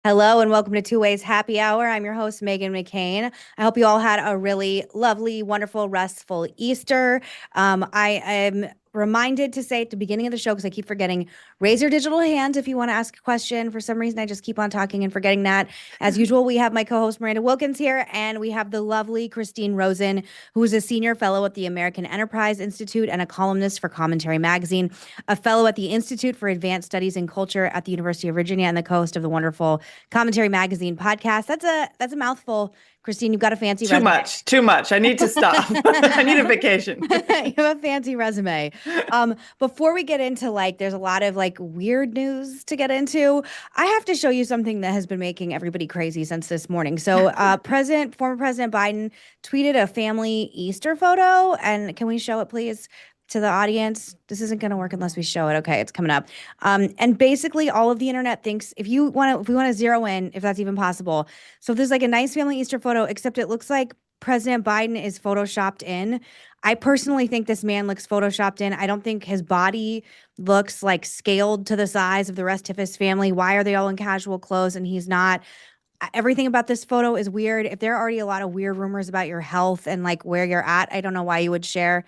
Hello and welcome to Two Ways Happy Hour. I'm your host, Meghan McCain. I hope you all had a really lovely, wonderful, restful Easter. I am reminded to say at the beginning of the show, because I keep forgetting, raise your digital hand if you want to ask a question. For some reason, I just keep on talking and forgetting that. As usual, we have my co-host, Miranda Wilkins here, and we have the lovely Christine Rosen, who is a senior fellow at the American Enterprise Institute and a columnist for Commentary Magazine, a fellow at the Institute for Advanced Studies in Culture at the University of Virginia, and the co-host of the wonderful Commentary Magazine podcast. That's a mouthful. Christine, you've got a fancy Too resume. much, too much. I need to stop. I need a vacation. You have a fancy resume. Before we get into there's a lot of weird news to get into. I have to show you something that has been making everybody crazy since this morning. So, former President Biden tweeted a family Easter photo, and can we show it, please? To the audience. This isn't going to work unless we show it. Okay, it's coming up. And basically all of the internet thinks if we want to zero in, if that's even possible. So there's a nice family Easter photo, except it looks like President Biden is photoshopped in. I personally think this man looks photoshopped in. I don't think his body looks scaled to the size of the rest of his family. Why are they all in casual clothes and he's not? Everything about this photo is weird. If there are already a lot of weird rumors about your health and where you're at, I don't know why you would share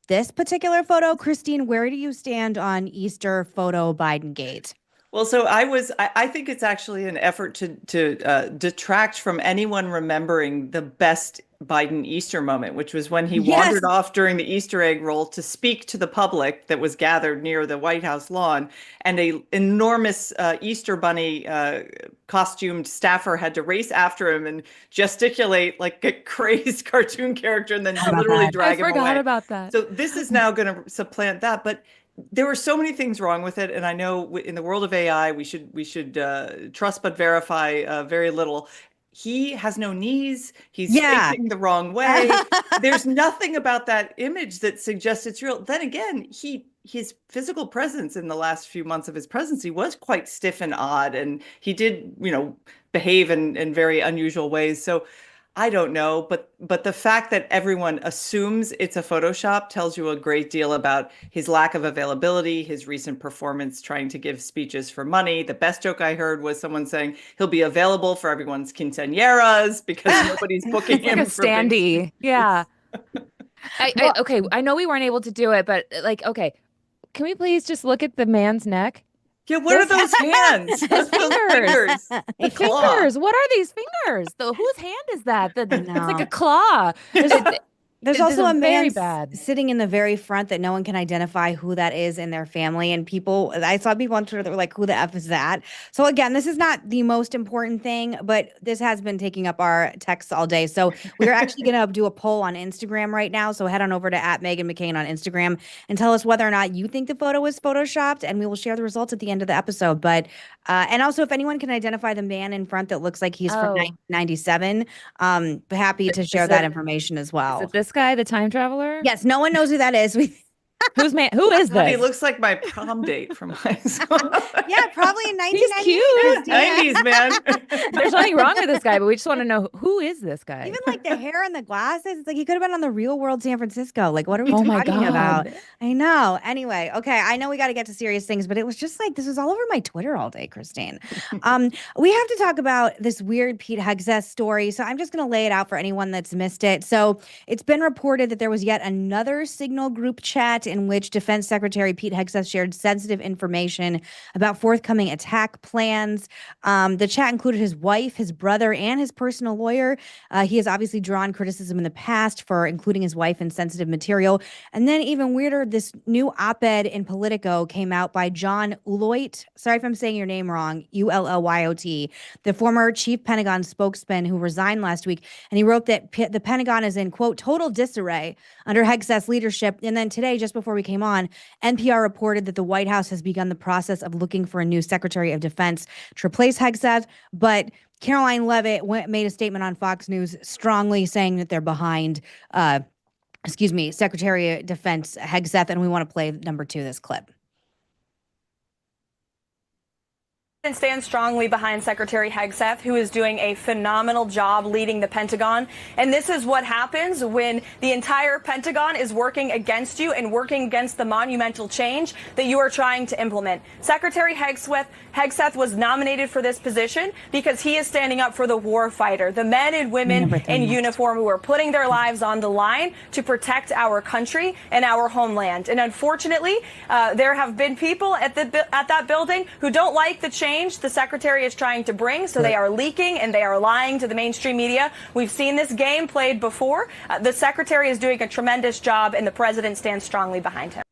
this particular photo. Christine, where do you stand on Easter photo Biden gate? Well, so I think it's actually an effort to detract from anyone remembering the best Biden Easter moment, which was when he wandered off during the Easter egg roll to speak to the public that was gathered near the White House lawn, and a enormous Easter bunny costumed staffer had to race after him and gesticulate like a crazed cartoon character, and then literally drag him away. I forgot about that. So this is now going to supplant that, but there were so many things wrong with it, and I know in the world of AI, we should trust but verify very little. He has no knees. He's facing the wrong way. There's nothing about that image that suggests it's real. Then again, his physical presence in the last few months of his presidency was quite stiff and odd, and he did, behave in very unusual ways. So I don't know, but the fact that everyone assumes it's a Photoshop tells you a great deal about his lack of availability, his recent performance trying to give speeches for money. The best joke I heard was someone saying he'll be available for everyone's quinceañeras because nobody's booking him like a for standee. Yeah. Okay, I know we weren't able to do it, but okay, can we please just look at the man's neck? Yeah, what are those hands? His fingers. The claw. Fingers. What are these fingers? Whose hand is that? It's like a claw. There's also a man bad. sitting in the very front that no one can identify who that is in their family. And I saw people on Twitter that were like, who the F is that? So again, this is not the most important thing, but this has been taking up our texts all day. So we're actually going to do a poll on Instagram right now. So head on over to @Meghan McCain on Instagram and tell us whether or not you think the photo was photoshopped, and we will share the results at the end of the episode. But and also, if anyone can identify the man in front that looks like he's from 1997, happy to share that information as well. Is it this guy, the time traveler? Yes, no one knows who that is. Who is this? He looks like my prom date from high school. Yeah, probably in 1990s. He's cute. 90s, man. There's nothing wrong with this guy, but we just want to know, who is this guy? Even the hair and the glasses. It's like he could have been on The Real World San Francisco. What are we talking about? I know. Anyway, okay, I know we got to get to serious things, but it was just this was all over my Twitter all day, Christine. We have to talk about this weird Pete Hegseth story. So I'm just going to lay it out for anyone that's missed it. So it's been reported that there was yet another Signal group chat in which Defense Secretary Pete Hegseth shared sensitive information about forthcoming attack plans. The chat included his wife, his brother, and his personal lawyer. He has obviously drawn criticism in the past for including his wife in sensitive material. And then even weirder, this new op-ed in Politico came out by John Ulloyt. Sorry if I'm saying your name wrong. Ullyot, the former chief Pentagon spokesman who resigned last week. And he wrote that the Pentagon is in, quote, total disarray under Hegseth's leadership. And then today, just before we came on, NPR reported that the White House has begun the process of looking for a new Secretary of Defense to replace Hegseth. But Caroline Leavitt made a statement on Fox News strongly saying that they're behind, Secretary of Defense Hegseth. And we want to play number 2, this clip. And stand strongly behind Secretary Hegseth, who is doing a phenomenal job leading the Pentagon. And this is what happens when the entire Pentagon is working against you and working against the monumental change that you are trying to implement. Secretary Hegseth was nominated for this position because he is standing up for the war fighter, the men and women in uniform who are putting their lives on the line to protect our country and our homeland. And unfortunately, there have been people at that building who don't like the change the secretary is trying to bring, so they are leaking and they are lying to the mainstream media. We've seen this game played before. The secretary is doing a tremendous job, and the president stands strongly behind him.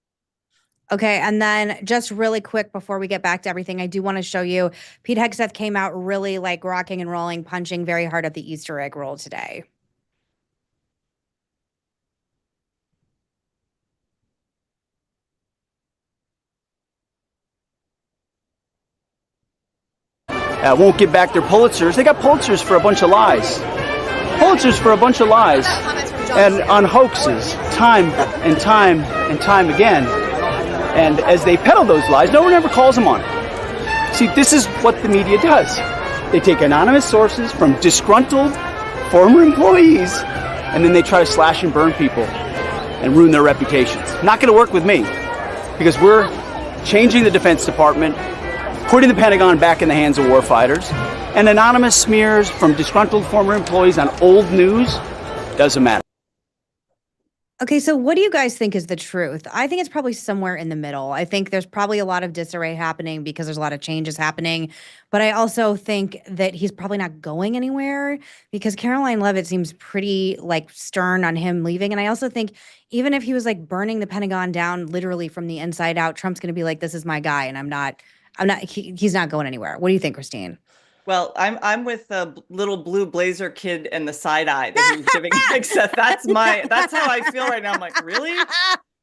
Okay, and then just really quick before we get back to everything, I do want to show you Pete Hegseth came out really like rocking and rolling, punching very hard at the Easter egg roll today. Won't give back their Pulitzers. They got Pulitzers for a bunch of lies. Pulitzers for a bunch of lies and on hoaxes, time and time and time again. And as they peddle those lies, no one ever calls them on it. See, this is what the media does. They take anonymous sources from disgruntled former employees, and then they try to slash and burn people and ruin their reputations. Not going to work with me, because we're changing the Defense Department, putting the Pentagon back in the hands of warfighters, and anonymous smears from disgruntled former employees on old news doesn't matter. Okay, so what do you guys think is the truth? I think it's probably somewhere in the middle. I think there's probably a lot of disarray happening because there's a lot of changes happening. But I also think that he's probably not going anywhere because Caroline Leavitt seems pretty like stern on him leaving. And I also think even if he was like burning the Pentagon down literally from the inside out, Trump's going to be like, this is my guy. And he's not going anywhere. What do you think, Christine? Well, I'm with the little blue blazer kid and the side eye that he was giving Hegseth. That's how I feel right now. I'm like, really?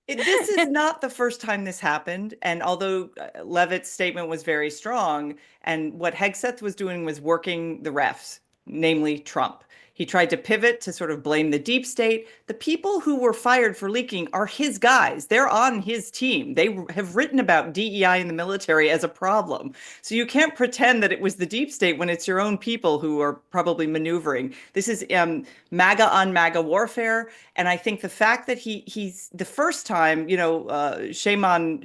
This is not the first time this happened. And although Leavitt's statement was very strong, and what Hegseth was doing was working the refs, namely Trump. He tried to pivot to sort of blame the deep state. The people who were fired for leaking are his guys. They're on his team. They have written about DEI in the military as a problem. So you can't pretend that it was the deep state when it's your own people who are probably maneuvering. This is MAGA on MAGA warfare. And I think the fact that he's the first time, shame on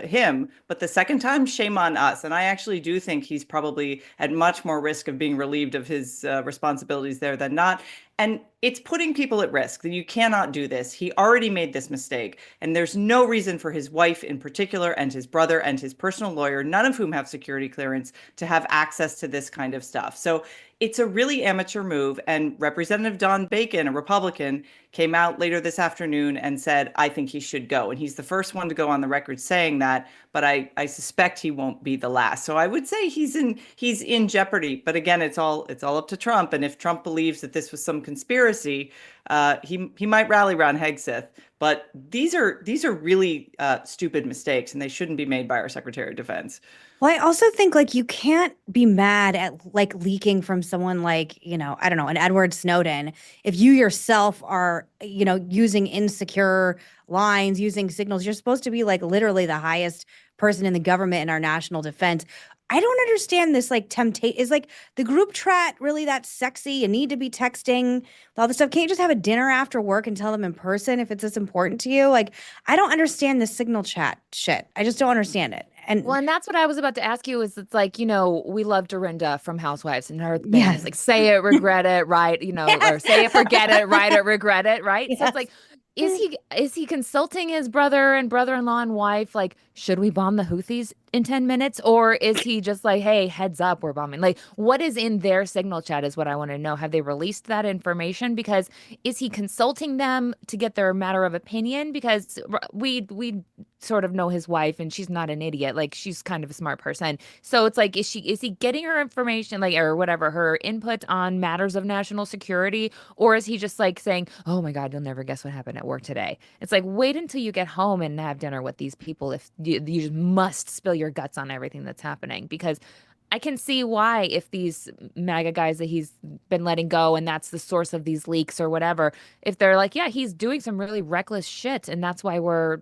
him, but the second time, shame on us. And I actually do think he's probably at much more risk of being relieved of his responsibilities there than not. And it's putting people at risk. You cannot do this. He already made this mistake. And there's no reason for his wife in particular and his brother and his personal lawyer, none of whom have security clearance, to have access to this kind of stuff. So it's a really amateur move. And Representative Don Bacon, a Republican, came out later this afternoon and said, I think he should go. And he's the first one to go on the record saying that, but I suspect he won't be the last. So I would say he's in jeopardy. But again, it's all up to Trump. And if Trump believes that this was some conspiracy, he might rally around Hegseth. But these are really stupid mistakes, and they shouldn't be made by our Secretary of Defense. Well, I also think like you can't be mad at like leaking from someone like, I don't know, an Edward Snowden. If you yourself are, using insecure lines, using signals, you're supposed to be like literally the highest person in the government in our national defense. I don't understand this like temptation. Is like the group chat really that sexy? You need to be texting all this stuff. Can't you just have a dinner after work and tell them in person if it's this important to you? Like, I don't understand the signal chat shit. I just don't understand it. And that's what I was about to ask you is it's like, we love Dorinda from Housewives and her thing is like, say it, regret it, right? Or say it, forget it, write it, regret it, right? Yes. So it's like, is he consulting his brother and brother-in-law and wife? Like, should we bomb the Houthis in 10 minutes? Or is he just like, hey, heads up, we're bombing? Like, what is in their signal chat is what I want to know. Have they released that information? Because is he consulting them to get their matter of opinion? Because we sort of know his wife and she's not an idiot. Like, she's kind of a smart person. So it's like, is he getting her information, like, or whatever, her input on matters of national security? Or is he just like saying, oh my God, you'll never guess what happened at work today? It's like, wait until you get home and have dinner with these people if you just must spill your guts on everything that's happening. Because I can see why, if these MAGA guys that he's been letting go and that's the source of these leaks or whatever, if they're like, yeah, he's doing some really reckless shit and that's why we're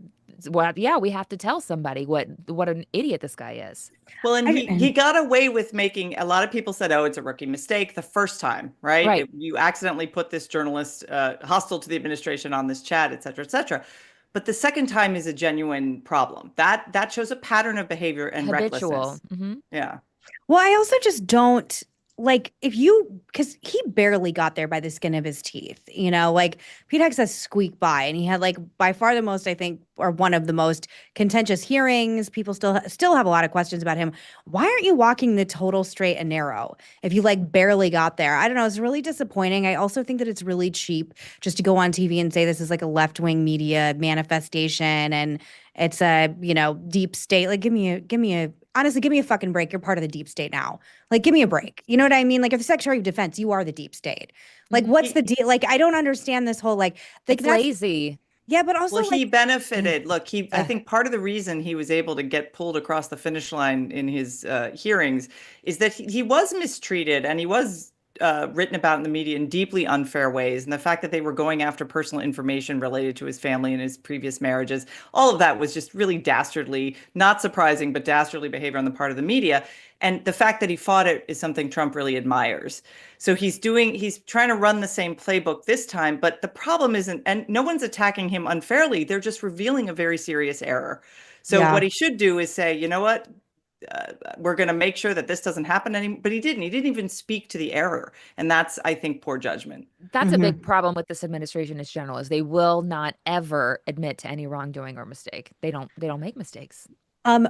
well, yeah, we have to tell somebody what an idiot this guy is. Well, and he got away with making, a lot of people said, oh, it's a rookie mistake the first time, right? Right. You accidentally put this journalist hostile to the administration on this chat, et cetera, et cetera. But the second time is a genuine problem. That shows a pattern of behavior and Habitual. recklessness. Mm-hmm. Yeah. Well, I also just don't like because he barely got there by the skin of his teeth, like Pete Hegseth squeaked by, and he had like by far the most, I think, or one of the most contentious hearings. People still have a lot of questions about him. Why aren't you walking the total straight and narrow if you like barely got there? I don't know. It's really disappointing. I also think that it's really cheap just to go on TV and say this is like a left-wing media manifestation and it's a, deep state. Like, honestly, give me a fucking break. You're part of the deep state now. Like, give me a break. You know what I mean? Like, if the Secretary of Defense, you are the deep state. Like, what's the deal? Like, I don't understand this whole, like it's lazy. Yeah, but also, well, he benefited. Look, I think part of the reason he was able to get pulled across the finish line in his hearings is that he was mistreated, and he was written about in the media in deeply unfair ways. And the fact that they were going after personal information related to his family and his previous marriages, all of that was just really dastardly, not surprising, but dastardly behavior on the part of the media. And the fact that he fought it is something Trump really admires. So he's trying to run the same playbook this time, but the problem isn't, and no one's attacking him unfairly. They're just revealing a very serious error. So what he should do is say, you know what? We're going to make sure that this doesn't happen anymore. But he didn't even speak to the error. And that's, I think, poor judgment. That's a big problem with this administration in general, is they will not ever admit to any wrongdoing or mistake. They don't make mistakes.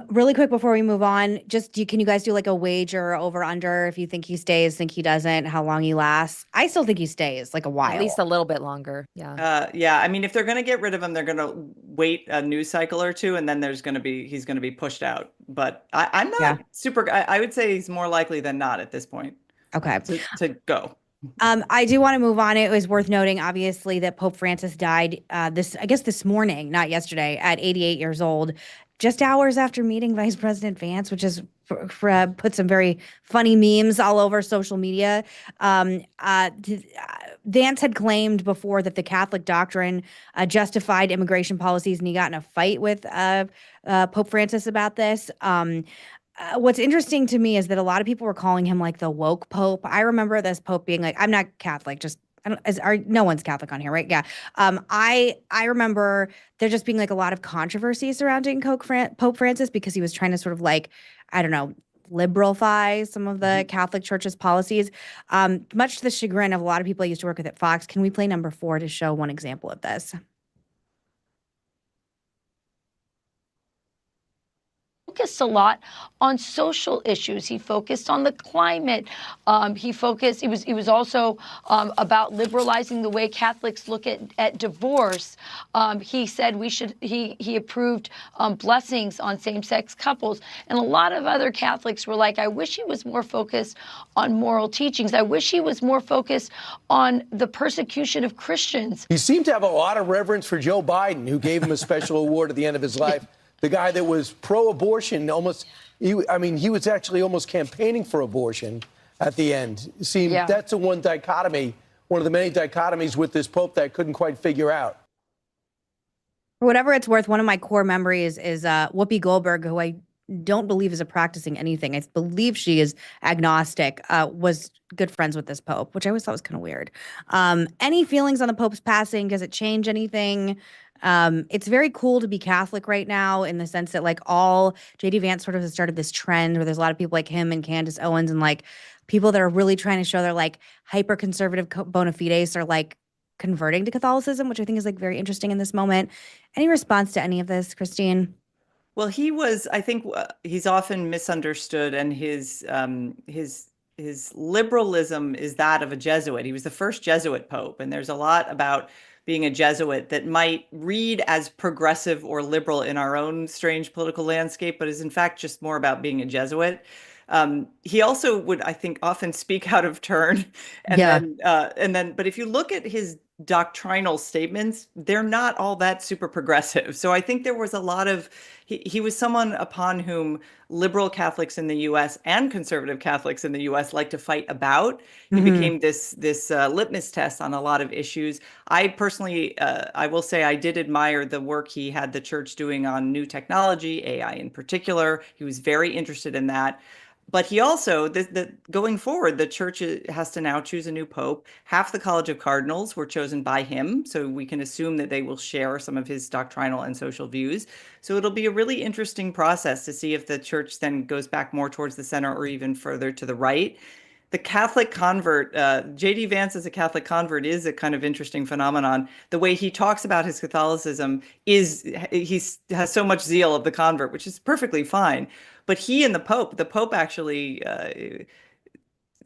Really quick before we move on, can you guys do like a wager over under if you think he stays, think he doesn't, how long he lasts? I still think he stays like a while. At least a little bit longer. Yeah. Yeah. I mean, if they're going to get rid of him, they're going to wait a news cycle or two, and then he's going to be pushed out. But I'm not super. I would say he's more likely than not at this point. Okay. To go. I do want to move on. It was worth noting, obviously, that Pope Francis died this morning, not yesterday, at 88 years old, just hours after meeting Vice President Vance, which is put some very funny memes all over social media. Vance had claimed before that the Catholic doctrine justified immigration policies, and he got in a fight with Pope Francis about this. What's interesting to me is that a lot of people were calling him like the woke Pope. I remember this Pope being like, I'm not Catholic, no one's Catholic on here, right? Yeah. I remember there just being like a lot of controversy surrounding Pope Francis because he was trying to sort of like, I don't know, liberalify some of the Catholic Church's policies, much to the chagrin of a lot of people I used to work with at Fox. Can we play number 4 to show one example of this? Focused a lot on social issues. He focused on the climate. He was also about liberalizing the way Catholics look at divorce. He said he approved blessings on same-sex couples. And a lot of other Catholics were like, I wish he was more focused on moral teachings. I wish he was more focused on the persecution of Christians. He seemed to have a lot of reverence for Joe Biden, who gave him a special award at the end of his life. The guy that was pro-abortion, he was actually almost campaigning for abortion at the end. See, that's one dichotomy, one of the many dichotomies with this Pope that I couldn't quite figure out. For whatever it's worth, one of my core memories is Whoopi Goldberg, who I don't believe is a practicing anything. I believe she is agnostic, was good friends with this Pope, which I always thought was kind of weird. Any feelings on the Pope's passing? Does it change anything? It's very cool to be Catholic right now in the sense that like all JD Vance sort of has started this trend where there's a lot of people like him and Candace Owens and like people that are really trying to show their like hyper conservative bona fides are like converting to Catholicism, which I think is like very interesting in this moment. Any response to any of this, Christine? Well, I think he's often misunderstood, and his liberalism is that of a Jesuit. He was the first Jesuit Pope, and there's a lot about being a Jesuit that might read as progressive or liberal in our own strange political landscape, but is in fact just more about being a Jesuit. He also would, I think, often speak out of turn. But if you look at his doctrinal statements, they're not all that super progressive. So I think there was a lot of, he was someone upon whom liberal Catholics in the US and conservative Catholics in the US like to fight about. He became this litmus test on a lot of issues. I personally, I will say I did admire the work he had the church doing on new technology, AI in particular. He was very interested in that. But he also, going forward, the church has to now choose a new pope. Half the College of Cardinals were chosen by him, so we can assume that they will share some of his doctrinal and social views. So it'll be a really interesting process to see if the church then goes back more towards the center or even further to the right. The Catholic convert, J.D. Vance as a Catholic convert is a kind of interesting phenomenon. The way he talks about his Catholicism he has so much zeal of the convert, which is perfectly fine. But he and the Pope actually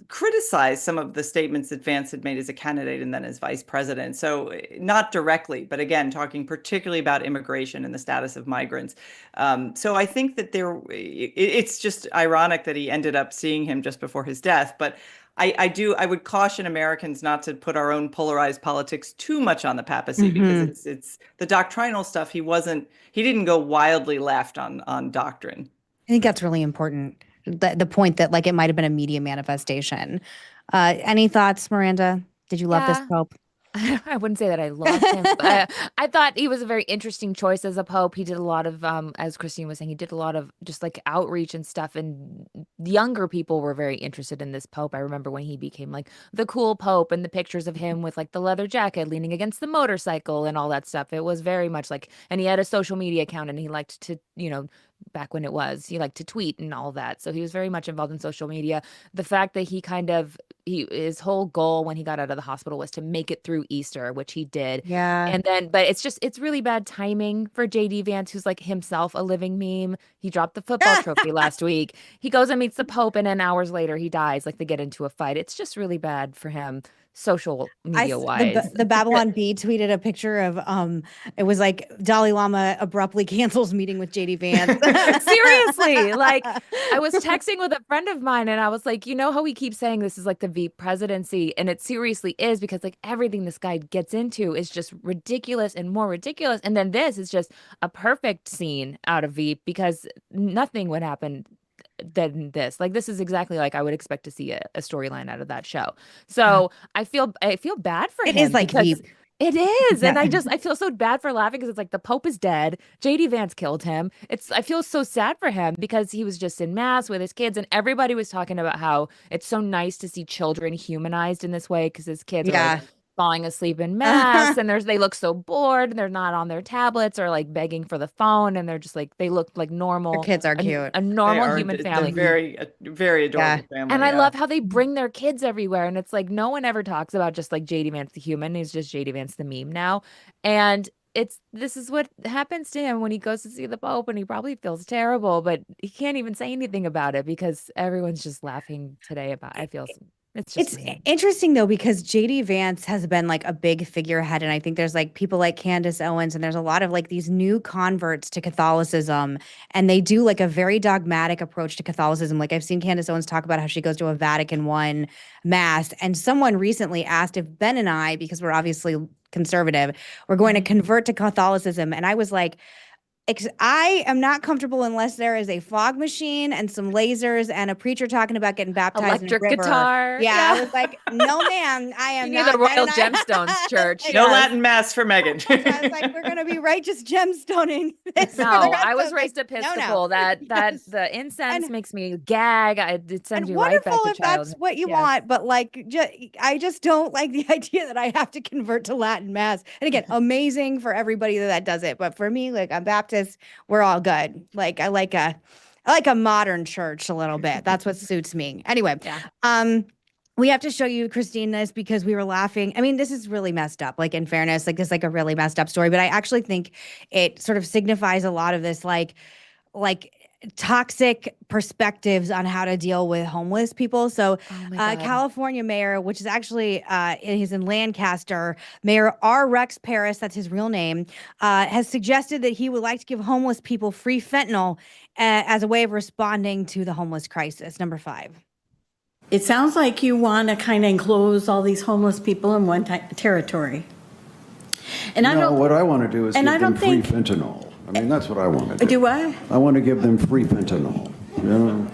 criticized some of the statements that Vance had made as a candidate and then as vice president. So not directly, but again, talking particularly about immigration and the status of migrants. So I think that it's just ironic that he ended up seeing him just before his death. But I would caution Americans not to put our own polarized politics too much on the papacy, because it's the doctrinal stuff. He didn't go wildly left on doctrine. I think that's really important. The point that like it might have been a media manifestation. Any thoughts, Miranda? Did you love this pope? I wouldn't say that I loved him, but I thought he was a very interesting choice as a pope. He did a lot of, as Christine was saying, he did a lot of just like outreach and stuff. And younger people were very interested in this pope. I remember when he became like the cool pope and the pictures of him with like the leather jacket leaning against the motorcycle and all that stuff. It was very much like, and he had a social media account and he liked to, back when he liked to tweet and all that. So he was very much involved in social media. The fact that his whole goal when he got out of the hospital was to make it through Easter, which he did. Yeah. And then, but it's really bad timing for JD Vance, who's like himself a living meme. He dropped the football trophy last week. He goes and meets the Pope and then hours later he dies. Like they get into a fight. It's just really bad for him. Social media wise. The Babylon Bee tweeted a picture of it was like Dalai Lama abruptly cancels meeting with JD Vance. Seriously, like I was texting with a friend of mine and I was like, you know how we keep saying this is like the Veep presidency, and it seriously is, because like everything this guy gets into is just ridiculous and more ridiculous, and then this is just a perfect scene out of Veep, because nothing would happen than this. Like this is exactly like I would expect to see a storyline out of that show. So I feel bad for him. It is like Veep. It is. Yeah. And I feel so bad for laughing because it's like the Pope is dead. JD Vance killed him. I feel so sad for him because he was just in mass with his kids, and everybody was talking about how it's so nice to see children humanized in this way because his kids are like falling asleep in mass and they look so bored and they're not on their tablets or like begging for the phone, and they're just like, they look like normal. Their kids are cute. A normal human family. Very adorable family. And I love how they bring their kids everywhere. And it's like no one ever talks about just like JD Vance the human. He's just JD Vance the meme now. And this is what happens to him when he goes to see the Pope, and he probably feels terrible, but he can't even say anything about it because everyone's just laughing today about it. It's interesting though, because JD Vance has been like a big figurehead, and I think there's like people like Candace Owens, and there's a lot of like these new converts to Catholicism, and they do like a very dogmatic approach to Catholicism. Like I've seen Candace Owens talk about how she goes to a Vatican I mass, and someone recently asked if Ben and I, because we're obviously conservative, we're going to convert to Catholicism, and I was like, I am not comfortable unless there is a fog machine and some lasers and a preacher talking about getting baptized electric in a river. guitar. Yeah, I was like, no, ma'am, I am not. The Royal Gemstones Church. No Latin Mass for Megan. I was like, we're going to be righteous gemstoning this. No, I was raised Episcopal. That the incense makes me gag. It sends me right back to if that's what you want, but like, I just don't like the idea that I have to convert to Latin Mass. And again, amazing for everybody that does it, but for me, like I'm Baptist. We're all good. Like I like a modern church a little bit. That's what suits me. Anyway, we have to show you, Christine, this because we were laughing. I mean, this is really messed up. Like in fairness, like this is like a really messed up story, but I actually think it sort of signifies a lot of this like toxic perspectives on how to deal with homeless people. So California mayor, which is actually he's in Lancaster, Mayor R. Rex Parris, that's his real name, has suggested that he would like to give homeless people free fentanyl as a way of responding to the homeless crisis. Number 5. It sounds like you want to kind of enclose all these homeless people in one territory. And I don't. What I want to do is and give I don't them free think- fentanyl. I mean, that's what I want to do. Do what? I want to give them free fentanyl. You know?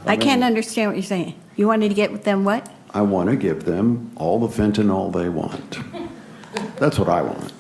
I can't understand what you're saying. You wanted to get them what? I want to give them all the fentanyl they want. That's what I want.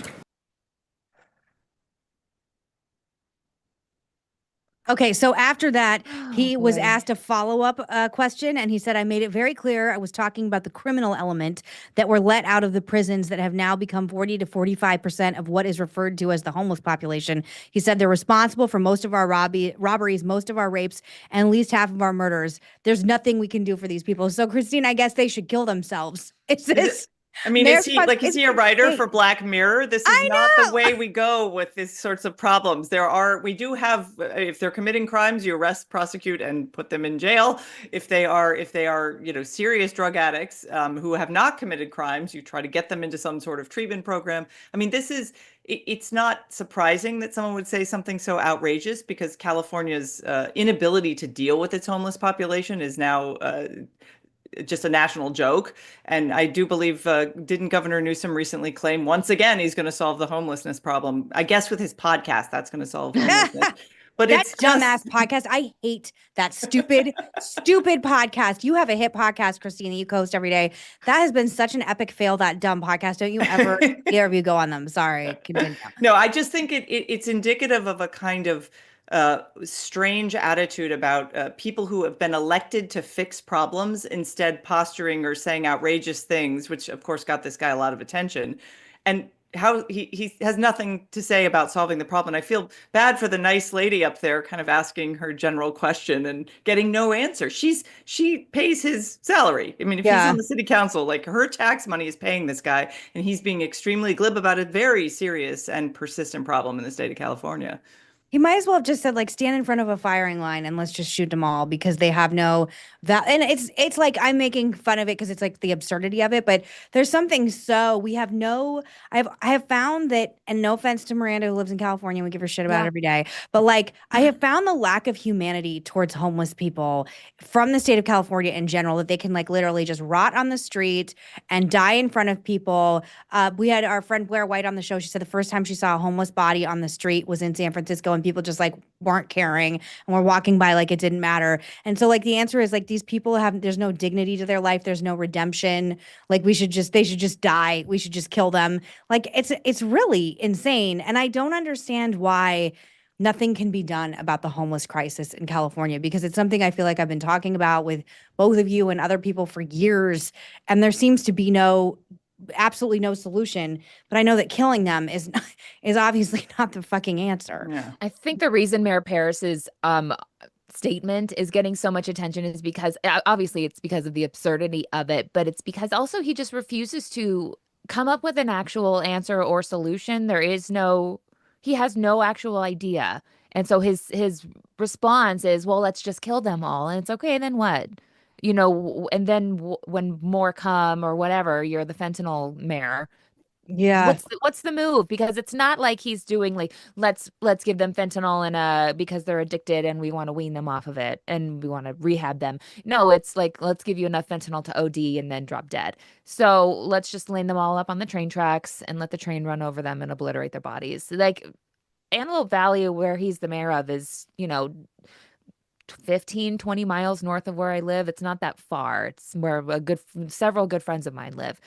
Okay, so after that, he was asked a follow-up question, and he said, I made it very clear I was talking about the criminal element that were let out of the prisons that have now become 40 to 45% of what is referred to as the homeless population. He said they're responsible for most of our robberies, most of our rapes, and at least half of our murders. There's nothing we can do for these people. So, Christine, I guess they should kill themselves. It's this. I mean, is he a writer for Black Mirror? This is not the way we go with these sorts of problems. We do have, if they're committing crimes, you arrest, prosecute, and put them in jail. If they are, serious drug addicts who have not committed crimes, you try to get them into some sort of treatment program. I mean, it's not surprising that someone would say something so outrageous, because California's inability to deal with its homeless population is now just a national joke. And I do believe, didn't Governor Newsom recently claim once again he's going to solve the homelessness problem? I guess with his podcast, that's going to solve homelessness. But that dumbass podcast. I hate that stupid podcast. You have a hit podcast, Christine, that you host every day. That has been such an epic fail, that dumb podcast. Don't you ever, either of you go on them. Sorry. Continue. No, I just think it's indicative of a kind of strange attitude about people who have been elected to fix problems, instead posturing or saying outrageous things, which of course got this guy a lot of attention. And how he has nothing to say about solving the problem. And I feel bad for the nice lady up there kind of asking her general question and getting no answer. She pays his salary. I mean, if he's on the city council, like, her tax money is paying this guy, and he's being extremely glib about a very serious and persistent problem in the state of California. He might as well have just said, like, stand in front of a firing line and let's just shoot them all, because they have no and it's like, I'm making fun of it because it's like the absurdity of it, but there's something we have no. I have found that, and no offense to Miranda, who lives in California, we give her shit about it every day, but like, I have found the lack of humanity towards homeless people from the state of California in general, that they can like literally just rot on the street and die in front of people. We had our friend Blair White on the show. She said the first time she saw a homeless body on the street was in San Francisco, and people just like weren't caring and were walking by like it didn't matter. And so like the answer is like, these people there's no dignity to their life. There's no redemption. Like they should just die. We should just kill them. Like it's really insane. And I don't understand why nothing can be done about the homeless crisis in California, because it's something I feel like I've been talking about with both of you and other people for years. And there seems to be absolutely no solution, but I know that killing them is obviously not the fucking answer. Yeah. I think the reason Mayor Parris's statement is getting so much attention is because obviously it's because of the absurdity of it, but it's because also he just refuses to come up with an actual answer or solution. He has no actual idea. And so his response is, well, let's just kill them all. And it's okay, then what? And then when more come or whatever, you're the fentanyl mayor. Yeah. What's the move? Because it's not like he's doing like, let's give them fentanyl and because they're addicted and we want to wean them off of it and we want to rehab them. No, it's like, let's give you enough fentanyl to OD and then drop dead. So let's just line them all up on the train tracks and let the train run over them and obliterate their bodies. Like, Antelope Valley, where he's the mayor of, is 15, 20 miles north of where I live. It's not that far. It's where several good friends of mine live.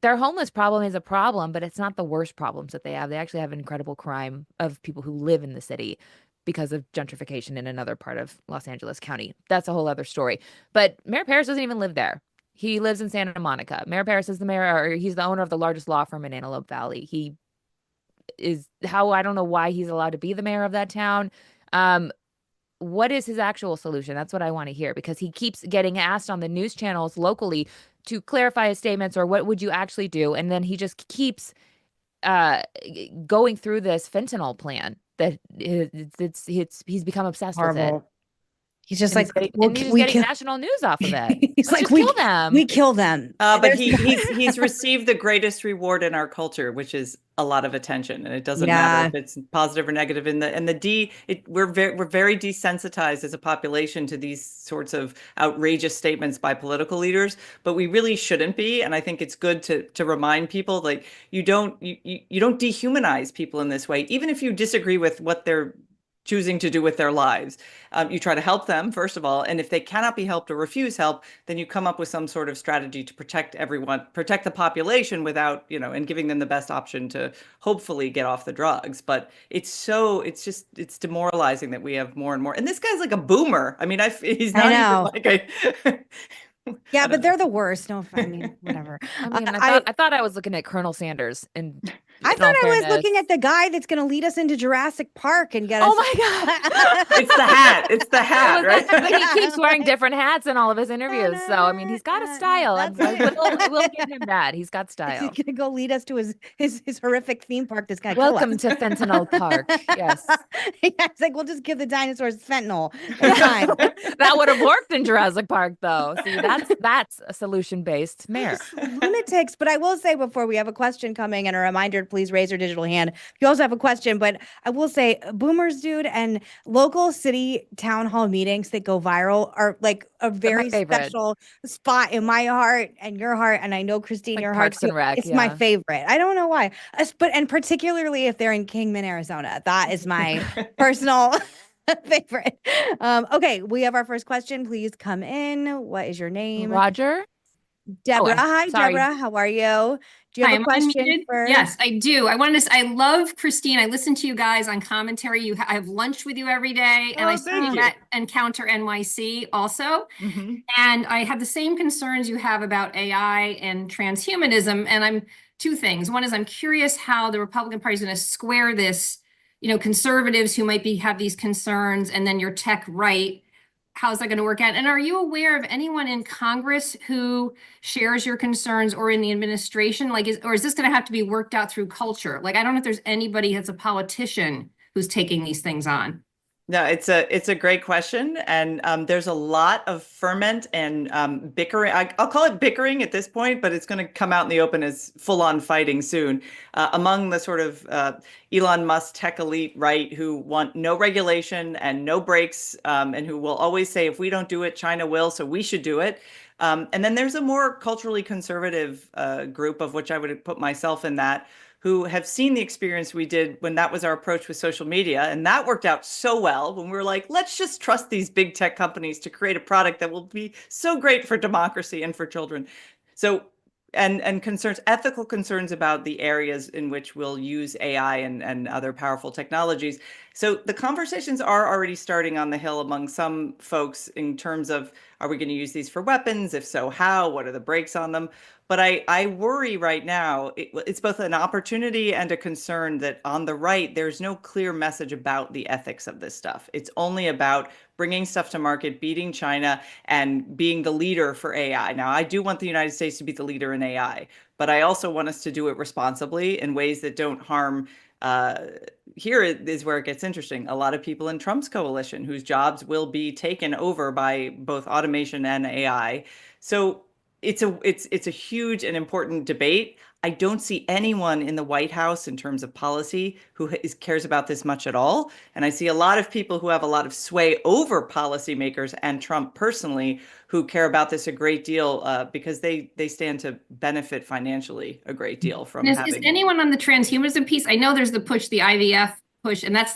Their homeless problem is a problem, but it's not the worst problems that they have. They actually have an incredible crime of people who live in the city because of gentrification in another part of Los Angeles County. That's a whole other story. But Mayor Parris doesn't even live there. He lives in Santa Monica. Mayor Parris is the mayor, or he's the owner of the largest law firm in Antelope Valley. I don't know why he's allowed to be the mayor of that town. What is his actual solution? That's what I want to hear, because he keeps getting asked on the news channels locally to clarify his statements or what would you actually do? And then he just keeps going through this fentanyl plan that he's become obsessed with it. He's just and like, he's getting national news off of it. He's Let's like, kill them. We kill them. But he's received the greatest reward in our culture, which is a lot of attention, and it doesn't matter if it's positive or negative. We're very desensitized as a population to these sorts of outrageous statements by political leaders, but we really shouldn't be. And I think it's good to remind people, like, you don't dehumanize people in this way, even if you disagree with what they're choosing to do with their lives. You try to help them, first of all, and if they cannot be helped or refuse help, then you come up with some sort of strategy to protect everyone, protect the population without, and giving them the best option to hopefully get off the drugs. But it's demoralizing that we have more and more. And this guy's like a boomer. I mean, he's not even like a... Yeah, but they're the worst. No, I mean, whatever. I mean, I thought I was looking at Colonel Sanders, and I thought I was looking at the guy that's going to lead us into Jurassic Park and get us. Oh my God! It's the hat. It's the hat, right? He keeps wearing different hats in all of his interviews. So I mean, he's got a style. We'll give him that. He's got style. He's going to go lead us to his horrific theme park that's going to kill us. Welcome to Fentanyl Park. Yes. Yeah, it's like, we'll just give the dinosaurs fentanyl. It's fine. That would have worked in Jurassic Park, though. See, that's a solution-based mayor. Lunatics. But I will say, before we have a question coming, and a reminder, please raise your digital hand if you also have a question. But I will say, boomers, dude, and local city town hall meetings that go viral are like a very special spot in my heart and your heart. And I know, Christine, like your heart too. It's my favorite. I don't know why, and particularly if they're in Kingman, Arizona. That is my personal favorite. Okay, we have our first question. Please come in. What is your name? Roger. Deborah. Hi, Deborah. How are you? Do you have a question for? Yes, I do. I love Christine. I listen to you guys on commentary. I have lunch with you every day, and I see that Encounter NYC also. Mm-hmm. And I have the same concerns you have about AI and transhumanism. And I'm two things. One is I'm curious how the Republican Party is going to square this. Conservatives who might have these concerns, and then your tech right. How's that going to work out? And are you aware of anyone in Congress who shares your concerns, or in the administration? Or is this going to have to be worked out through culture? I don't know if there's anybody that's a politician who's taking these things on. No, it's a great question, and there's a lot of ferment and bickering. I'll call it bickering at this point, but it's going to come out in the open as full-on fighting soon among the sort of Elon Musk tech elite right, who want no regulation and no brakes, and who will always say, if we don't do it, China will, so we should do it. And then there's a more culturally conservative group, of which I would put myself in that, who have seen the experience we did when that was our approach with social media. And that worked out so well when we were like, let's just trust these big tech companies to create a product that will be so great for democracy and for children. So, and concerns, ethical concerns about the areas in which we'll use AI and other powerful technologies. So the conversations are already starting on the Hill among some folks in terms of, are we going to use these for weapons? If so, how? What are the brakes on them? But I worry right now, it's both an opportunity and a concern that on the right, there's no clear message about the ethics of this stuff. It's only about bringing stuff to market, beating China, and being the leader for AI. Now, I do want the United States to be the leader in AI, but I also want us to do it responsibly in ways that don't harm. Here is where it gets interesting. A lot of people in Trump's coalition whose jobs will be taken over by both automation and AI. So it's a huge and important debate. I don't see anyone in the White House in terms of policy who cares about this much at all. And I see a lot of people who have a lot of sway over policymakers and Trump personally who care about this a great deal because they stand to benefit financially a great deal from having. Is anyone on the transhumanism piece? I know there's the IVF push, and that's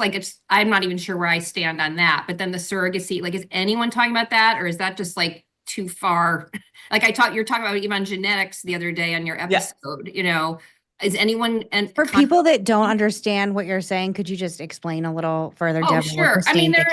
I'm not even sure where I stand on that. But then the surrogacy, is anyone talking about that, or is that just too far? You're talking about even genetics the other day on your episode. Is anyone, and for people that don't understand what you're saying, could you just explain a little further? Oh, Deborah, sure.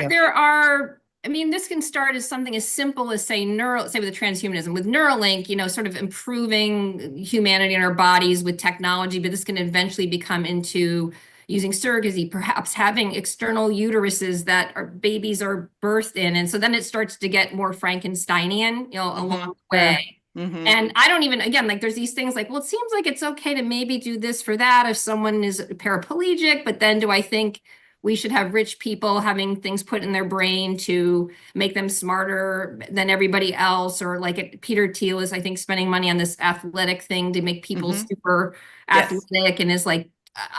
There are. This can start as something as simple as say with the transhumanism, with Neuralink, sort of improving humanity in our bodies with technology, but this can eventually become into using surrogacy, perhaps having external uteruses that our babies are birthed in. And so then it starts to get more Frankensteinian, along the way. Mm-hmm. And I don't even, again, there's these things it seems like it's okay to maybe do this for that if someone is paraplegic, but then do I think we should have rich people having things put in their brain to make them smarter than everybody else? Or Peter Thiel is, I think, spending money on this athletic thing to make people super athletic, and is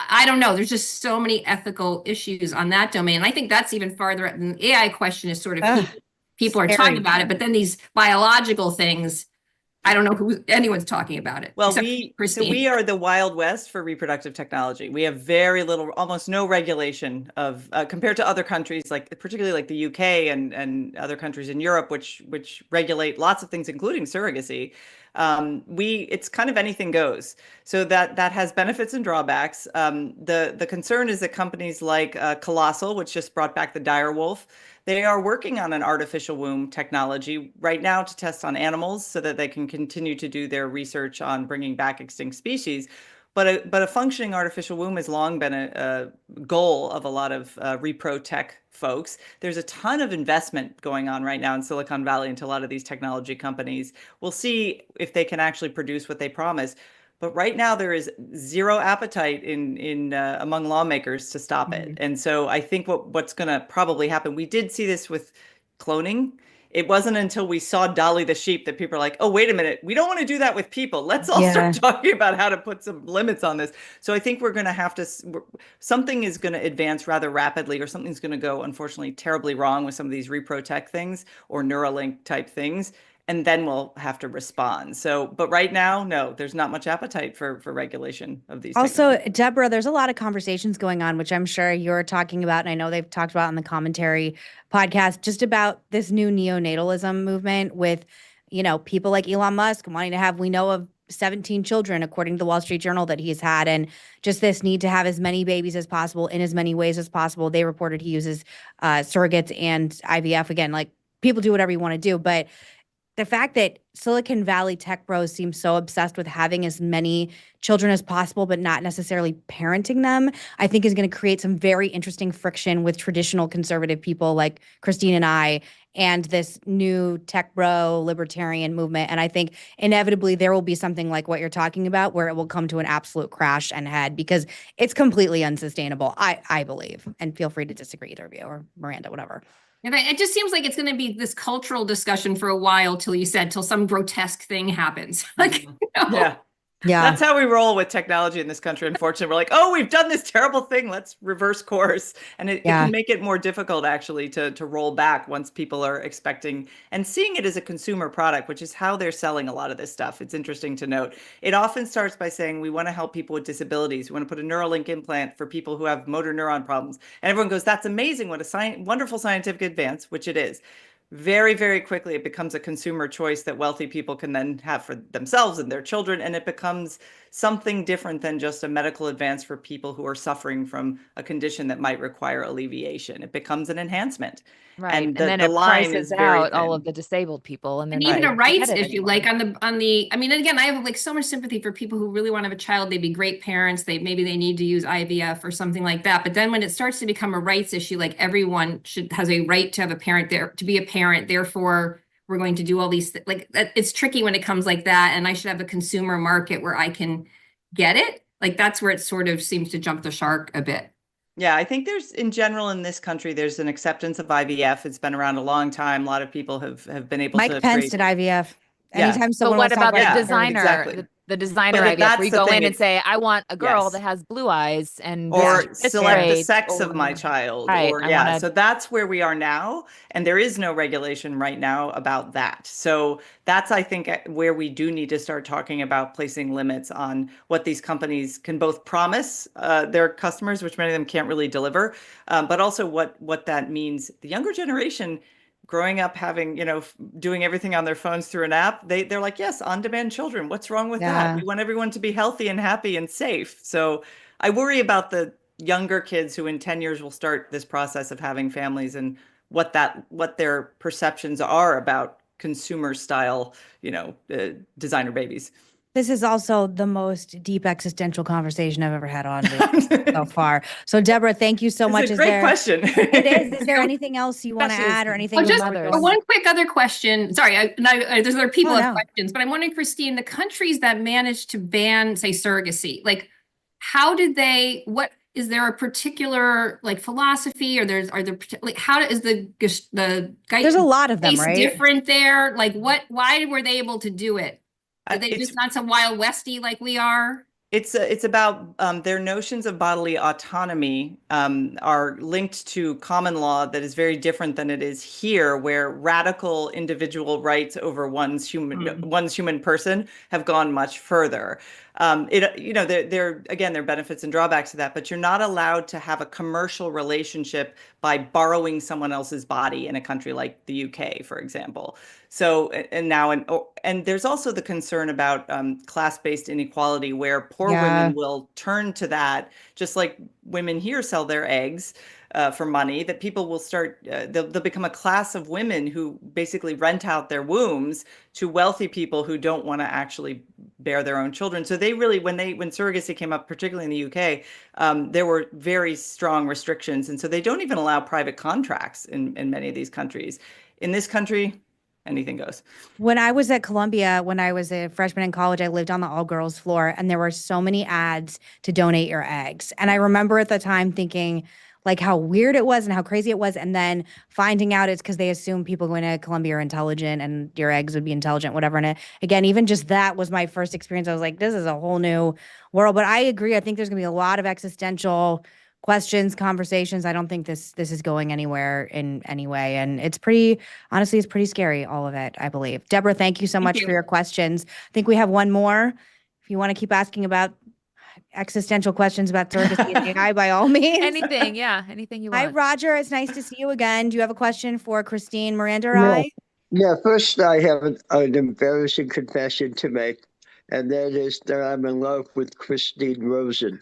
I don't know. There's just so many ethical issues on that domain. And I think that's even farther up than the AI question is sort of people are talking about it, but then these biological things, I don't know who anyone's talking about it. Well, we are the Wild West for reproductive technology. We have very little, almost no regulation of compared to other countries, like particularly like the UK and other countries in Europe, which regulate lots of things, including surrogacy. It's kind of anything goes. So that has benefits and drawbacks. The concern is that companies like Colossal, which just brought back the dire wolf, they are working on an artificial womb technology right now to test on animals so that they can continue to do their research on bringing back extinct species. But a functioning artificial womb has long been a goal of a lot of repro tech folks. There's a ton of investment going on right now in Silicon Valley into a lot of these technology companies. We'll see if they can actually produce what they promise. But right now there is zero appetite in among lawmakers to stop it. And so I think what's going to probably happen, we did see this with cloning. It wasn't until we saw Dolly the sheep that people are like, oh, wait a minute, we don't want to do that with people. Let's all start talking about how to put some limits on this. So I think we're going to have to, something is going to advance rather rapidly, or something's going to go, unfortunately, terribly wrong with some of these repro tech things or Neuralink type things. And then we'll have to respond. So, but right now, no, there's not much appetite for regulation of these. Also, Deborah, there's a lot of conversations going on, which I'm sure you're talking about, and I know they've talked about on the commentary podcast, just about this new neonatalism movement with, people like Elon Musk wanting to have, we know of 17 children, according to the Wall Street Journal, that he's had, and just this need to have as many babies as possible in as many ways as possible. They reported he uses surrogates and IVF. Again, like, people do whatever you want to do, but the fact that Silicon Valley tech bros seem so obsessed with having as many children as possible, but not necessarily parenting them, I think is going to create some very interesting friction with traditional conservative people like Christine and I, and this new tech bro libertarian movement. And I think inevitably there will be something like what you're talking about, where it will come to an absolute crash and head, because it's completely unsustainable, I believe. And feel free to disagree, either of you, or Miranda, whatever. And it just seems like it's going to be this cultural discussion for a while till some grotesque thing happens. Like, Yeah. That's how we roll with technology in this country. Unfortunately, we're like, oh, we've done this terrible thing. Let's reverse course. And it can make it more difficult, actually, to roll back once people are expecting and seeing it as a consumer product, which is how they're selling a lot of this stuff. It's interesting to note. It often starts by saying, we want to help people with disabilities. We want to put a Neuralink implant for people who have motor neuron problems. And everyone goes, that's amazing. What a wonderful scientific advance, which it is. Very, very quickly, it becomes a consumer choice that wealthy people can then have for themselves and their children. And it becomes something different than just a medical advance for people who are suffering from a condition that might require alleviation. It becomes an enhancement. Right. And then it prices out all of the disabled people. And even a rights issue, like I mean, again, I have like so much sympathy for people who really want to have a child. They'd be great parents. Maybe they need to use IVF or something like that. But then when it starts to become a rights issue, like everyone has a right to have a parent there, to be a parent. Therefore, we're going to do all these like it's tricky when it comes like that. And I should have a consumer market where I can get it. Like that's where it sort of seems to jump the shark a bit. Yeah, I think there's, in general, in this country, there's an acceptance of IVF. It's been around a long time. A lot of people have been able to. Mike Pence did IVF. Anytime someone but what about the designer? Exactly. The designer IVF, where you go in and say, I want a girl that has blue eyes and or select the sex of my child. Right, or so that's where we are now. And there is no regulation right now about that. So that's, I think, where we do need to start talking about placing limits on what these companies can both promise their customers, which many of them can't really deliver, but also what that means. The younger generation growing up having, doing everything on their phones through an app, they're like, yes, on-demand children. What's wrong with that? We want everyone to be healthy and happy and safe. So I worry about the younger kids who in 10 years will start this process of having families, and what their perceptions are about consumer style, designer babies. This is also the most deep existential conversation I've ever had on this so far. So, Deborah, thank you so much. It's a great question. It is. Is there anything else you want to add, or anything? Just one quick other question. Sorry, there's other people have questions, but I'm wondering, Christine, the countries that managed to ban, say, surrogacy, like, how did they? What is there a particular like philosophy, or how is the there's a lot of them, right? Different there. Like, why were they able to do it? Are they just not so Wild Westy like we are? It's about their notions of bodily autonomy are linked to common law that is very different than it is here, where radical individual rights over one's human person have gone much further. There are benefits and drawbacks to that, but you're not allowed to have a commercial relationship by borrowing someone else's body in a country like the UK, for example. So, and there's also the concern about class-based inequality, where poor women will turn to that, just like women here sell their eggs for money, that people will start, they'll become a class of women who basically rent out their wombs to wealthy people who don't want to actually bear their own children. So they really, when surrogacy came up, particularly in the UK, there were very strong restrictions. And so they don't even allow private contracts in many of these countries. In this country, anything goes. When I was at Columbia, when I was a freshman in college, I lived on the all-girls floor, and there were so many ads to donate your eggs. And I remember at the time thinking, like, how weird it was and how crazy it was, and then finding out it's because they assume people going to Columbia are intelligent and your eggs would be intelligent, whatever. And again, even just that was my first experience. I was like, this is a whole new world. But I agree. I think there's going to be a lot of existential questions, conversations. I don't think this is going anywhere in any way. And it's honestly, it's pretty scary, all of it, I believe. Deborah, thank you so much for your questions. I think we have one more. If you want to keep asking about existential questions about surrogacy and AI, by all means. Anything you want. Hi, Roger. It's nice to see you again. Do you have a question for Christine, Miranda, or I? Yeah, first I have an embarrassing confession to make, and that is that I'm in love with Christine Rosen.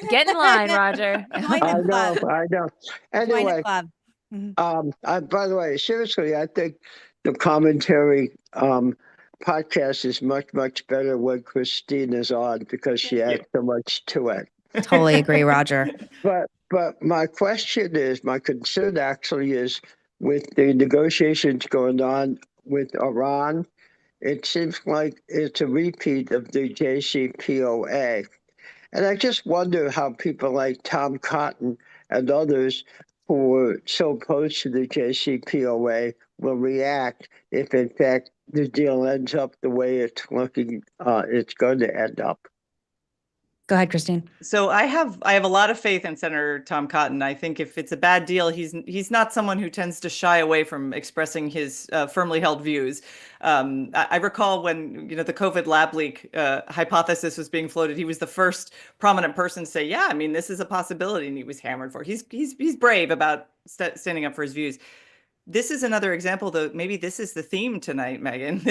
Get in line, Roger. I know. Anyway, by the way, seriously, I think the commentary podcast is much, much better when Christine is on, because she adds so much to it. Totally agree, Roger. But my concern actually is, with the negotiations going on with Iran, it seems like it's a repeat of the JCPOA. And I just wonder how people like Tom Cotton and others who were so opposed to the JCPOA will react if, in fact, the deal ends up the way it's looking it's going to end up. Go ahead, Christine. So I have a lot of faith in Senator Tom Cotton. I think if it's a bad deal, he's not someone who tends to shy away from expressing his firmly held views. I recall when the COVID lab leak hypothesis was being floated, he was the first prominent person to say, "Yeah, I mean, this is a possibility," and he was hammered for it. He's brave about standing up for his views. This is another example, though. Maybe this is the theme tonight, Megan,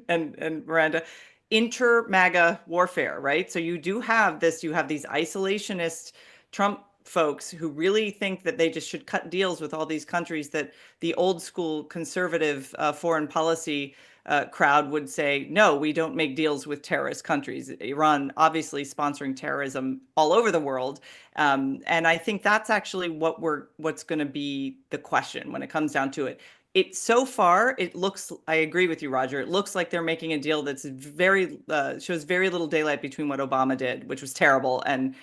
and Miranda. Inter-MAGA warfare, right? So you do have this, you have these isolationist Trump folks who really think that they just should cut deals with all these countries, that the old school conservative foreign policy crowd would say, no, we don't make deals with terrorist countries. Iran obviously sponsoring terrorism all over the world. And I think that's actually what's going to be the question when it comes down to it. So far, it looks, I agree with you, Roger. It looks like they're making a deal that's shows very little daylight between what Obama did, which was terrible, and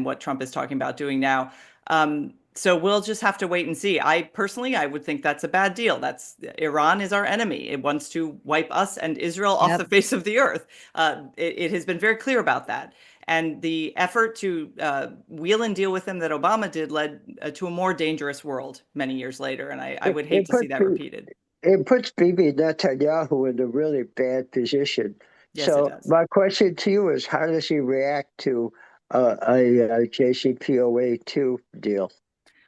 what Trump is talking about doing now. So we'll just have to wait and see. I would think that's a bad deal. Iran is our enemy. It wants to wipe us and Israel off the face of the earth. It has been very clear about that. And the effort to wheel and deal with them that Obama did led to a more dangerous world many years later. And I would hate to see that repeated. It puts Bibi Netanyahu in a really bad position. Yes, so it does. My question to you is, how does he react to a JCPOA 2 deal?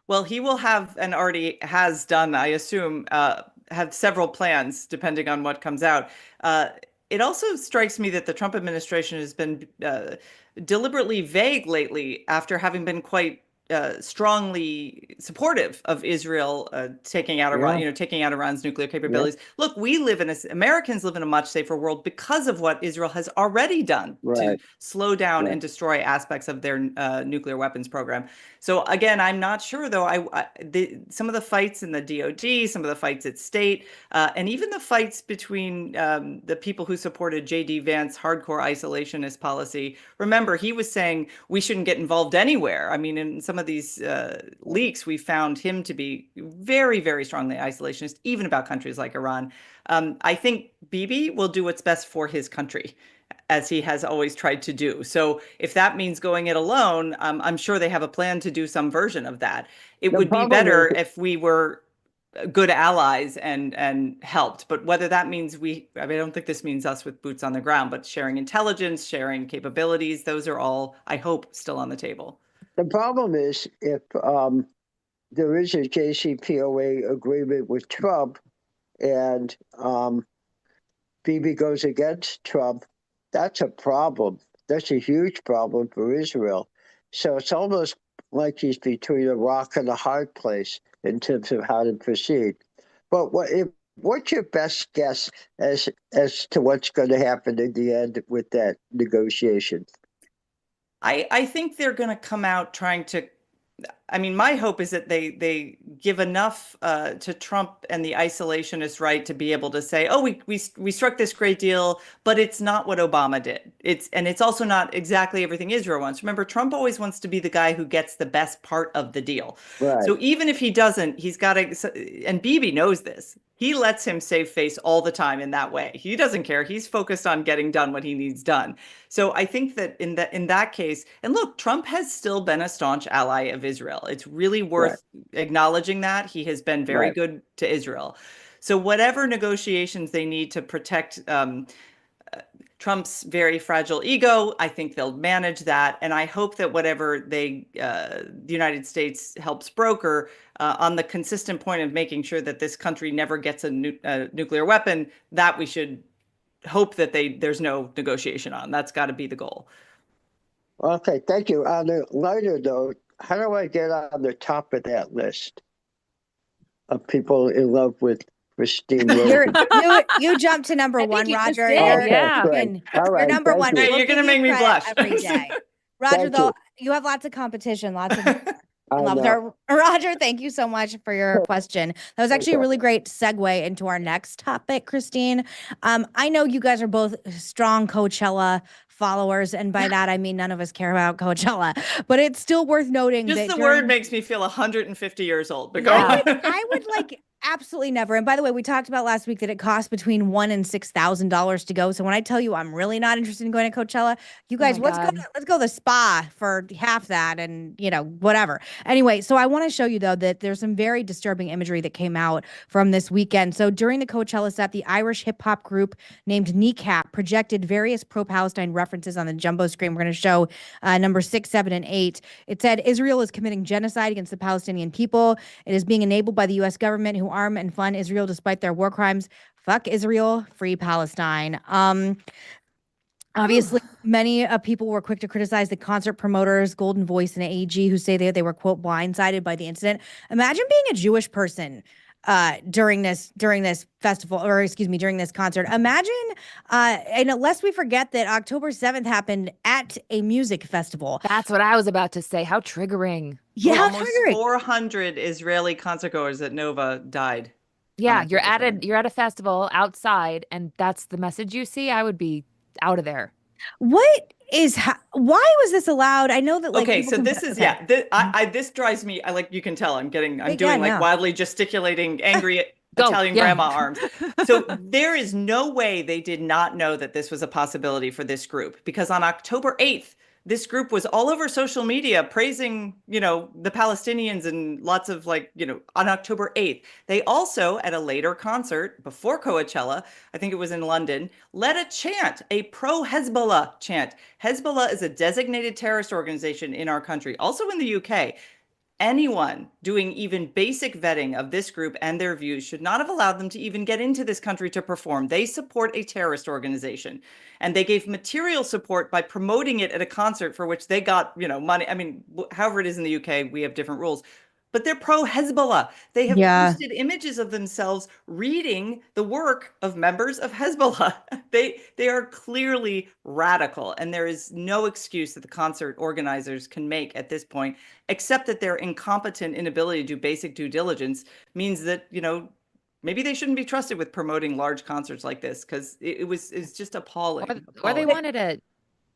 Well, he will have, and already has done, I assume, have several plans depending on what comes out. It also strikes me that the Trump administration has been deliberately vague lately, after having been quite strongly supportive of Israel taking out Iran, taking out Iran's nuclear capabilities. Yeah. Look, Americans live in a much safer world because of what Israel has already done to slow down and destroy aspects of their nuclear weapons program. So again, I'm not sure, though. Some of the fights in the DOD, some of the fights at state, and even the fights between the people who supported J.D. Vance's hardcore isolationist policy. Remember, he was saying we shouldn't get involved anywhere. I mean, in some of these leaks, we found him to be very, very strongly isolationist, even about countries like Iran. I think Bibi will do what's best for his country. as he has always tried to do. So if that means going it alone, I'm sure they have a plan to do some version of that. It would be better if we were good allies and helped. But whether that means I don't think this means us with boots on the ground, but sharing intelligence, sharing capabilities, those are all, I hope, still on the table. The problem is if there is a JCPOA agreement with Trump and Bibi goes against Trump, that's a problem. That's a huge problem for Israel. So it's almost like he's between a rock and a hard place in terms of how to proceed. But what's your best guess as to what's going to happen in the end with that negotiation? I think they're going to come out trying to, I mean, my hope is that they give enough to Trump and the isolationist right to be able to say, oh, we struck this great deal, but it's not what Obama did. It's also not exactly everything Israel wants. Remember, Trump always wants to be the guy who gets the best part of the deal. Right. So even if he doesn't, he's got to, and Bibi knows this. He lets him save face all the time in that way. He doesn't care. He's focused on getting done what he needs done. So I think that in that case, and look, Trump has still been a staunch ally of Israel. It's really worth acknowledging that. He has been very good to Israel. So whatever negotiations they need to protect Trump's very fragile ego, I think they'll manage that. And I hope that whatever the United States helps broker on the consistent point of making sure that this country never gets a nuclear weapon, that we should hope that there's no negotiation on. That's got to be the goal. Okay, thank you. On a lighter note, how do I get on the top of that list of people in love with Christine Rosen? You jumped to number one, Roger. You're number one. You're going to make me blush every day. Roger, though, you have lots of competition, lots of Roger, thank you so much for your question. That was actually a really great segue into our next topic, Christine. I know you guys are both strong Coachella followers, and by that I mean none of us care about Coachella, but it's still worth noting just that the word makes me feel 150 years old. But go on. I would like absolutely never. And by the way, we talked about last week that it costs between $1,000 and $6,000 to go. So when I tell you I'm really not interested in going to Coachella, you guys, let's go to the spa for half that, and whatever. Anyway, so I want to show you though that there's some very disturbing imagery that came out from this weekend. So during the Coachella set, the Irish hip hop group named Kneecap projected various pro-Palestine references on the jumbo screen. We're going to show number 6, 7, and 8. It said Israel is committing genocide against the Palestinian people. It is being enabled by the U.S. government who arm and fund Israel despite their war crimes. Fuck Israel, free Palestine. Obviously, many people were quick to criticize the concert promoters, Golden Voice and AEG, who say they were, quote, blindsided by the incident. Imagine being a Jewish person during this festival, or excuse me, during this concert. Imagine, and lest we forget that October 7th happened at a music festival. That's what I was about to say. How triggering. Yeah, almost 400 Israeli concertgoers at Nova died. Yeah, you're at a festival outside, and that's the message you see. I would be out of there. Why was this allowed? I know that okay, so this is this drives me. You can tell I'm doing wildly gesticulating, angry Italian grandma arms. So there is no way they did not know that this was a possibility for this group, because on October 8th, this group was all over social media praising, the Palestinians and lots of on October 8th. They also, at a later concert before Coachella, I think it was in London, led a chant, a pro-Hezbollah chant. Hezbollah is a designated terrorist organization in our country, also in the UK. Anyone doing even basic vetting of this group and their views should not have allowed them to even get into this country to perform. They support a terrorist organization, and they gave material support by promoting it at a concert for which they got, money. I mean, however it is in the UK, we have different rules. But they're pro-Hezbollah. They have posted images of themselves reading the work of members of Hezbollah. They are clearly radical, and there is no excuse that the concert organizers can make at this point, except that their incompetent inability to do basic due diligence means that, maybe they shouldn't be trusted with promoting large concerts like this, because it's just appalling. Or they wanted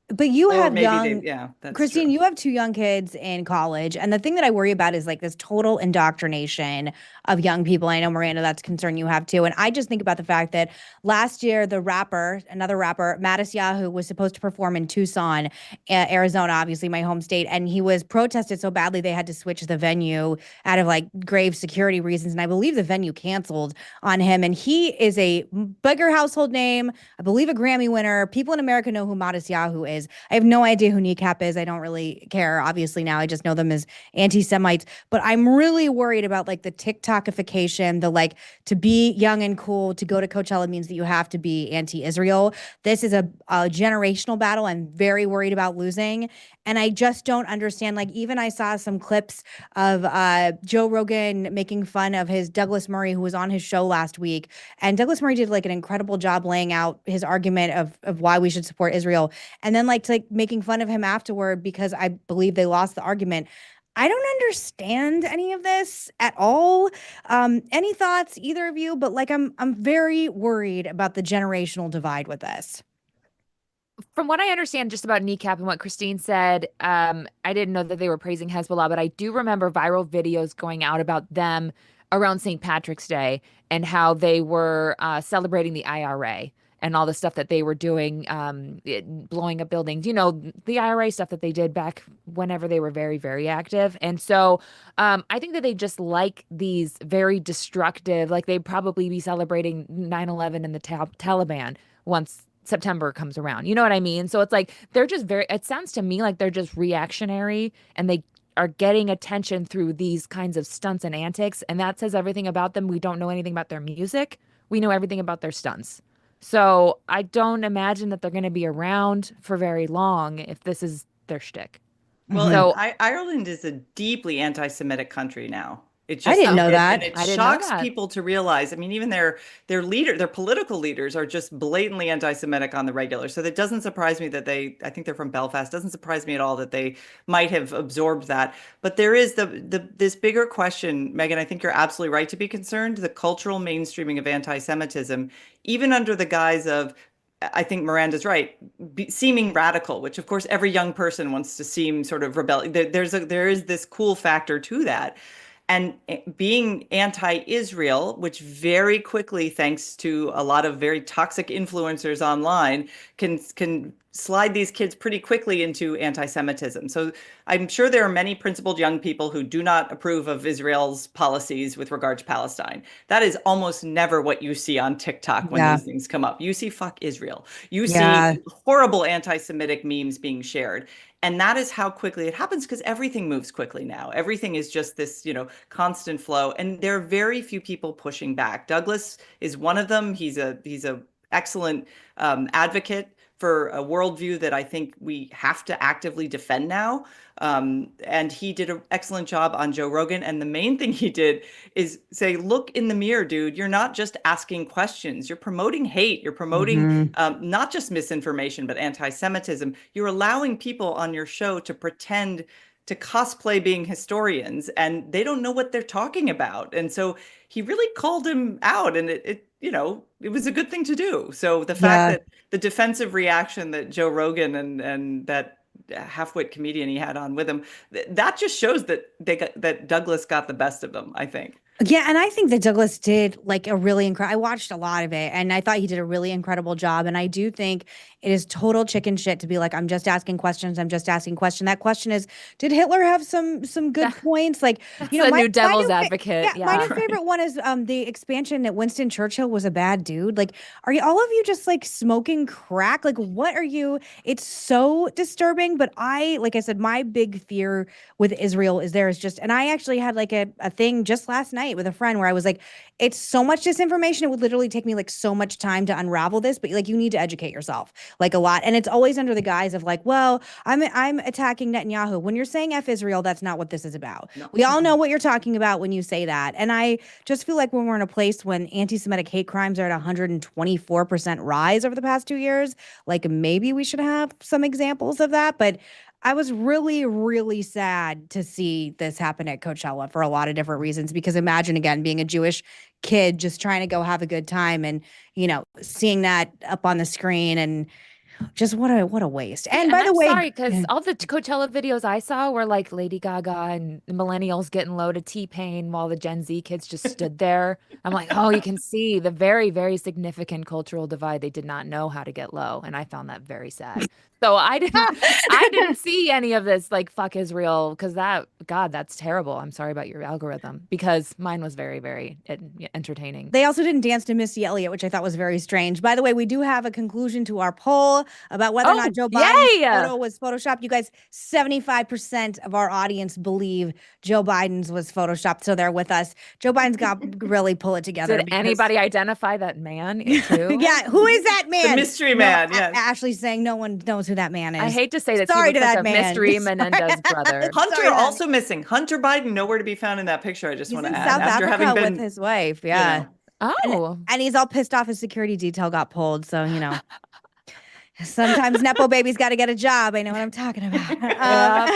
But you Or have maybe young, yeah, that's Christine, true. you have 2 young kids in college. And the thing that I worry about is like this total indoctrination of young people. I know, Miranda, that's a concern you have too. And I just think about the fact that last year, another rapper, Mattis Yahoo, was supposed to perform in Tucson, Arizona, obviously my home state. And he was protested so badly they had to switch the venue out of like grave security reasons. And I believe the venue canceled on him. And he is a bigger household name, I believe a Grammy winner. People in America know who Mattis Yahoo is. I have no idea who Kneecap is. I don't really care. Obviously now I just know them as anti-Semites, but I'm really worried about like the TikTokification, the like to be young and cool, to go to Coachella means that you have to be anti-Israel. This is a generational battle I'm very worried about losing. And I just don't understand. Like, even I saw some clips of Joe Rogan making fun of his Douglas Murray, who was on his show last week. And Douglas Murray did like an incredible job laying out his argument of why we should support Israel. And then like making fun of him afterward because I believe they lost the argument. I don't understand any of this at all. Any thoughts, either of you? But like, I'm very worried about the generational divide with this. From what I understand just about Kneecap and what Christine said, I didn't know that they were praising Hezbollah, but I do remember viral videos going out about them around St. Patrick's Day and how they were celebrating the IRA and all the stuff that they were doing, blowing up buildings, you know, the IRA stuff that they did back whenever they were very, very active. And so I think that they just like these very destructive, like they'd probably be celebrating 9/11 and the Taliban once September comes around. You know what I mean? So it's like they're just it sounds to me like they're just reactionary and they are getting attention through these kinds of stunts and antics. And that says everything about them. We don't know anything about their music. We know everything about their stunts. So I don't imagine that they're going to be around for very long if this is their shtick. Well, so Ireland is a deeply anti-Semitic country now. It I didn't know that. And it shocks people to realize. I mean, even their political leaders are just blatantly anti-Semitic on the regular. So that doesn't surprise me that I think they're from Belfast. Doesn't surprise me at all that they might have absorbed that. But there is this bigger question, Megan. I think you're absolutely right to be concerned. The cultural mainstreaming of anti-Semitism, even under the guise of, I think Miranda's right, seeming radical, which of course every young person wants to seem sort of rebellious. There is this cool factor to that. And being anti-Israel, which very quickly, thanks to a lot of very toxic influencers online, can slide these kids pretty quickly into anti-Semitism. So I'm sure there are many principled young people who do not approve of Israel's policies with regard to Palestine. That is almost never what you see on TikTok when these things come up. You see "fuck Israel." You see horrible anti-Semitic memes being shared. And that is how quickly it happens, because everything moves quickly now. Everything is just this, constant flow. And there are very few people pushing back. Douglas is one of them. He's a excellent advocate for a worldview that I think we have to actively defend now. And he did an excellent job on Joe Rogan. And the main thing he did is say, look in the mirror, dude. You're not just asking questions. You're promoting hate. You're promoting not just misinformation, but anti-Semitism. You're allowing people on your show to pretend to cosplay being historians, and they don't know what they're talking about. And so he really called him out, and it was a good thing to do. So the fact that the defensive reaction that Joe Rogan and that half-wit comedian he had on with him, that just shows that that Douglas got the best of them, I think. Yeah, and I think that Douglas did like a really incredible. I watched a lot of it, and I thought he did a really incredible job. And I do think it is total chicken shit to be like, I'm just asking questions. I'm just asking questions. That question is, did Hitler have some good points? Like, my new devil's advocate. My new favorite one is the expansion that Winston Churchill was a bad dude. Like, are you all of you just like smoking crack? Like, what are you? It's so disturbing. But like I said, my big fear with Israel is and I actually had like a thing just last night with a friend where I was like, it's so much disinformation. It would literally take me like so much time to unravel this, but like you need to educate yourself like a lot. And it's always under the guise of like, well, I'm attacking Netanyahu. When you're saying F Israel, that's not what this is about. No. We all know what you're talking about when you say that. And I just feel like when we're in a place when anti-Semitic hate crimes are at 124% rise over the past 2 years, like maybe we should have some examples of that. But I was really, really sad to see this happen at Coachella for a lot of different reasons, because imagine, again, being a Jewish kid just trying to go have a good time and, seeing that up on the screen. And Just what a waste. And Yeah, by the I'm way, sorry, because all the Coachella videos I saw were like Lady Gaga and the millennials getting low to T-Pain while the Gen Z kids just stood there. I'm like, oh, you can see the very, very significant cultural divide. They did not know how to get low, and I found that very sad. So I didn't see any of this like fuck Israel, because that's terrible. I'm sorry about your algorithm, because mine was very, very entertaining. They also didn't dance to Missy Elliott, which I thought was very strange. By the way, we do have a conclusion to our poll about whether or not Joe Biden's photo was photoshopped. You guys, 75% of our audience believe Joe Biden's was photoshopped, so they're with us. Joe Biden's got really pull it together. Did anybody identify that man too? Yeah, who is that man? The mystery man, yes. Ashley's saying no one knows who that man is. I hate to say that. Sorry he to looks that like a man. mystery Menendez brother. Hunter also missing. Hunter Biden nowhere to be found in that picture. I just want to add. South after Africa having been with his wife. Yeah. You know. Oh. And he's all pissed off his security detail got pulled. So, you know, sometimes Nepo baby's got to get a job. I know what I'm talking about.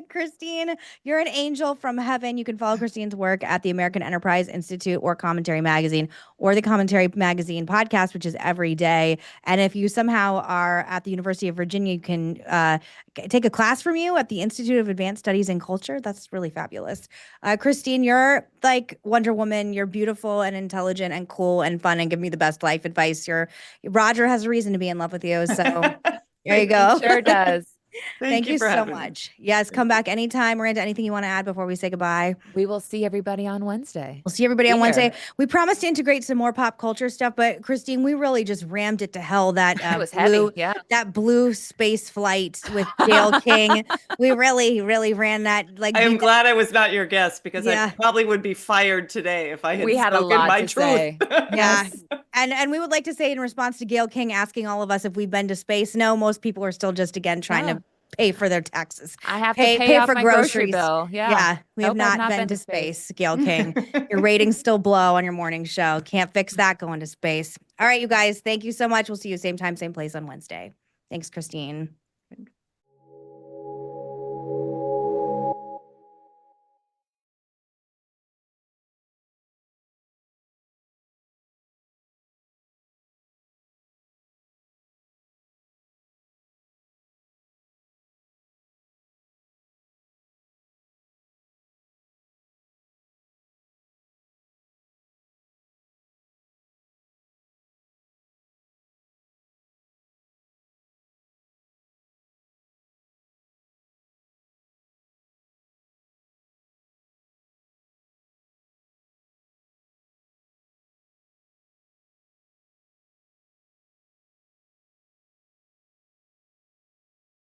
Christine, you're an angel from heaven. You can follow Christine's work at the American Enterprise Institute or Commentary Magazine or the Commentary Magazine podcast, which is every day. And if you somehow are at the University of Virginia, you can take a class from you at the Institute of Advanced Studies in Culture. That's really fabulous. Christine, you're like Wonder Woman. You're beautiful and intelligent and cool and fun and give me the best life advice. Roger has a reason to be in love with you. So there you go. Sure does. Thank you so much. Yes, come back anytime. Miranda, anything you want to add before we say goodbye? We will see everybody on Wednesday. We'll see everybody on Wednesday. We promised to integrate some more pop culture stuff, but Christine, we really just rammed it to hell. That it was heavy. Yeah. That blue space flight with Gayle King. We really, really ran that. Like, I am glad I was not your guest, because I probably would be fired today if I had had a spoken lot my to truth. say. Yeah. And we would like to say, in response to Gayle King asking all of us if we've been to space, no, most people are still just again trying to pay for their taxes. I have to pay off for my groceries. grocery bill. Yeah. Yeah. We have Nope, I've not been to space, Gayle King. Your ratings still blow on your morning show. Can't fix that going to space. All right, you guys. Thank you so much. We'll see you same time, same place on Wednesday. Thanks, Christine.